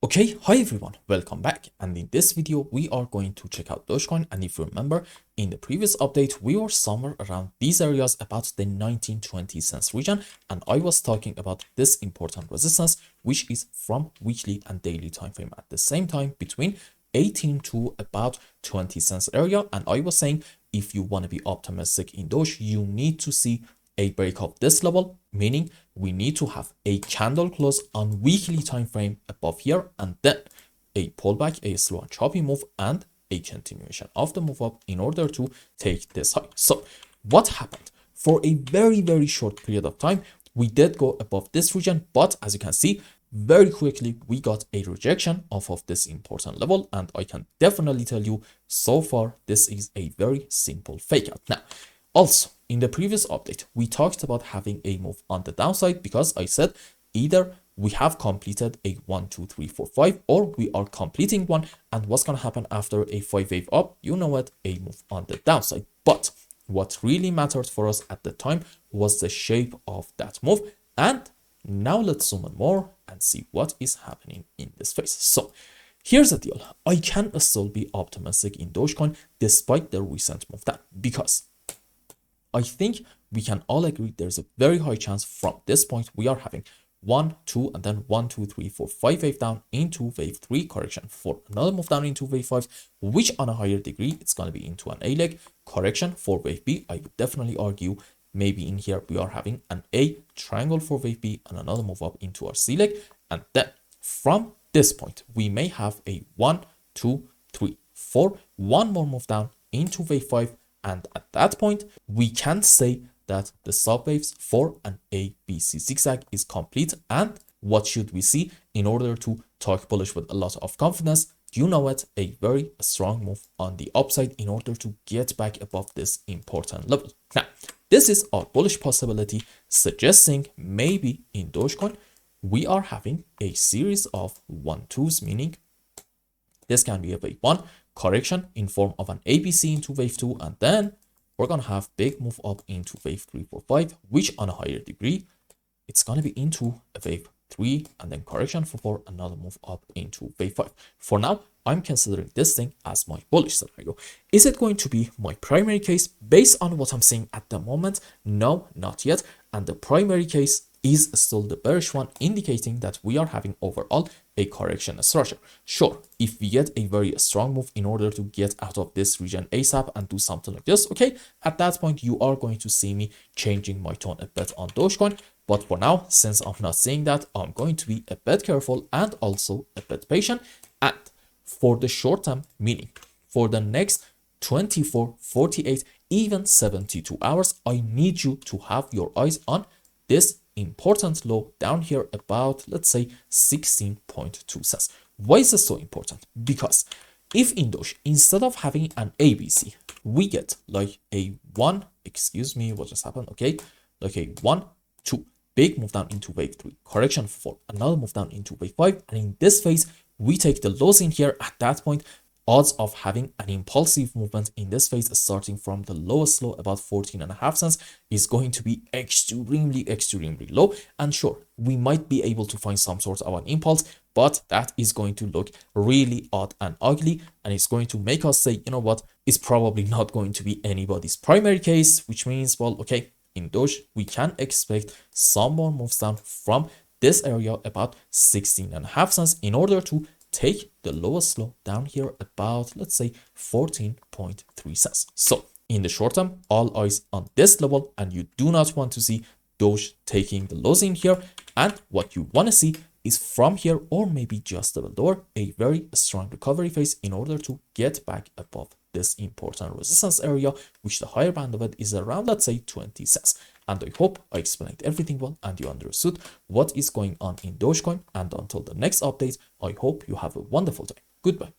Okay, hi everyone, welcome back, and in this video we are going to check out Dogecoin. And if you remember, in the previous update we were somewhere around these areas about the 19-20 cents region, and I was talking about this important resistance which is from weekly and daily time frame at the same time between 18 to about 20 cents area. And I was saying if you want to be optimistic in Doge, you need to see a break of this level, meaning we need to have a candle close on weekly time frame above here, and then a pullback, a slow and choppy move, and a continuation of the move up in order to take this high. So what happened? For a very short period of time, we did go above this region, but as you can see, very quickly we got a rejection off of this important level, and I can definitely tell you so far this is a very simple fake out. Now, also, in the previous update, we talked about having a move on the downside because I said either we have completed a 1, 2, 3, 4, 5, or we are completing one. And what's going to happen after a 5 wave up? You know what? A move on the downside. But what really mattered for us at the time was the shape of that move. And now let's zoom in more and see what is happening in this phase. So here's the deal. I can still be optimistic in Dogecoin despite the recent move down, because I think we can all agree there's a very high chance from this point we are having 1, 2, and then 1, 2, 3, 4, 5 wave down into wave 3 correction for another move down into wave 5, which on a higher degree it's going to be into an A leg correction for wave B. I would definitely argue maybe in here we are having an A triangle for wave B and another move up into our C leg, and then from this point we may have a 1, 2, 3, 4, one more move down into wave 5. And at that point, we can say that the subwaves for an ABC zigzag is complete. And what should we see in order to talk bullish with a lot of confidence? You know it, a very strong move on the upside in order to get back above this important level. Now, this is our bullish possibility, suggesting maybe in Dogecoin, we are having a series of 1-2s, meaning this can be a wave 1 correction in form of an ABC into wave 2, and then we're going to have big move up into wave 3, 4, 5, which on a higher degree, it's going to be into a wave 3 and then correction for 4, another move up into wave 5. For now, I'm considering this thing as my bullish scenario. Is it going to be my primary case based on what I'm seeing at the moment? No, not yet. And the primary case is still the bearish one, indicating that we are having overall a correction structure. Sure, if we get a very strong move in order to get out of this region ASAP and do something like this, okay, at that point you are going to see me changing my tone a bit on Dogecoin. But for now, since I'm not seeing that, I'm going to be a bit careful and also a bit patient. And for the short term, meaning for the next 24, 48, even 72 hours, I need you to have your eyes on this important low down here about, let's say, 16.2 cents. Why is this so important? Because if in Doge, instead of having an ABC, we get like a 1, excuse me, what just happened? Okay, like a 1, 2, big move down into wave 3, correction for 4, another move down into wave 5, and in this phase, we take the lows in here. At that point, odds of having an impulsive movement in this phase starting from the lowest low about 14.5 cents is going to be extremely low. And sure, we might be able to find some sort of an impulse, but that is going to look really odd and ugly, and it's going to make us say, you know what, it's probably not going to be anybody's primary case, which means, well, okay, in Doge we can expect some more moves down from this area about 16.5 cents in order to take the lowest low down here about, let's say, 14.3 cents. So in the short term, all eyes on this level, and you do not want to see Doge taking the lows in here. And what you want to see is from here, or maybe just a little lower, a very strong recovery phase in order to get back above this important resistance area, which the higher band of it is around, let's say, 20 cents. And I hope I explained everything well and you understood what is going on in Dogecoin. And until the next update, I hope you have a wonderful day. Goodbye.